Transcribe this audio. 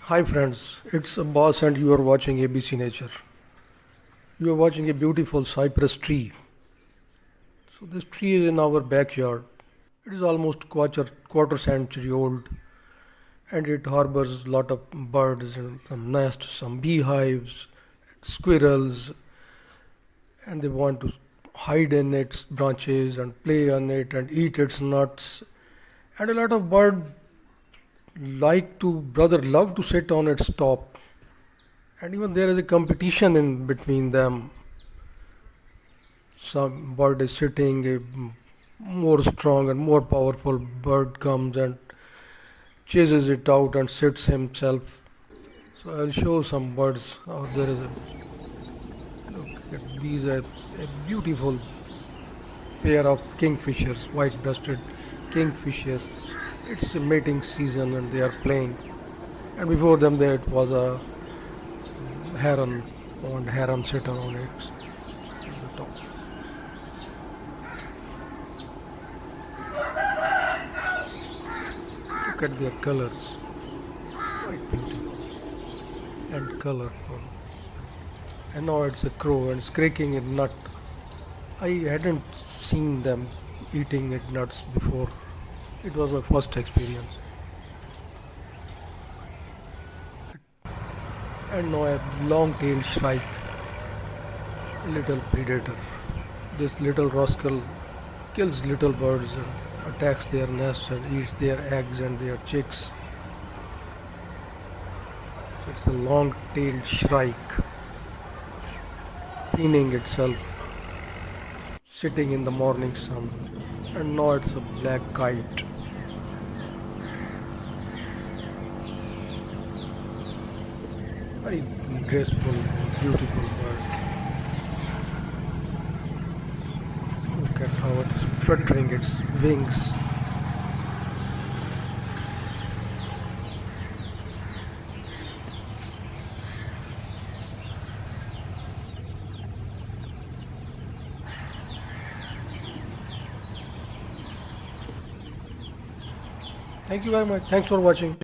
Hi friends, it's Abbas and you are watching ABC Nature. You are watching a beautiful cypress tree. So this tree is in our backyard. It is almost quarter century old and it harbors a lot of birds and some nests, some beehives, squirrels, and they want to hide in its branches and play on it and eat its nuts. And a lot of birds love to sit on its top. And even there is a competition in between them. Some bird is sitting, a more strong and more powerful bird comes and chases it out and sits himself. So I'll show some birds. Oh, there is a look at these are a beautiful pair of kingfishers, white-breasted kingfishers. It's a mating season and they are playing. And before them there it was a heron, and heron sit on it at the top. Look at their colors, quite beautiful and colorful. And now it's a crow and it's cracking a nut. I hadn't seen them eating it nuts before. It was my first experience. And now a long-tailed shrike, a little predator. This little rascal kills little birds and attacks their nests and eats their eggs and their chicks. So it's a long-tailed shrike preening itself, sitting in the morning sun. And now it's a black kite. Very graceful, beautiful bird. Look at how it is fluttering its wings. Thank you very much. Thanks for watching.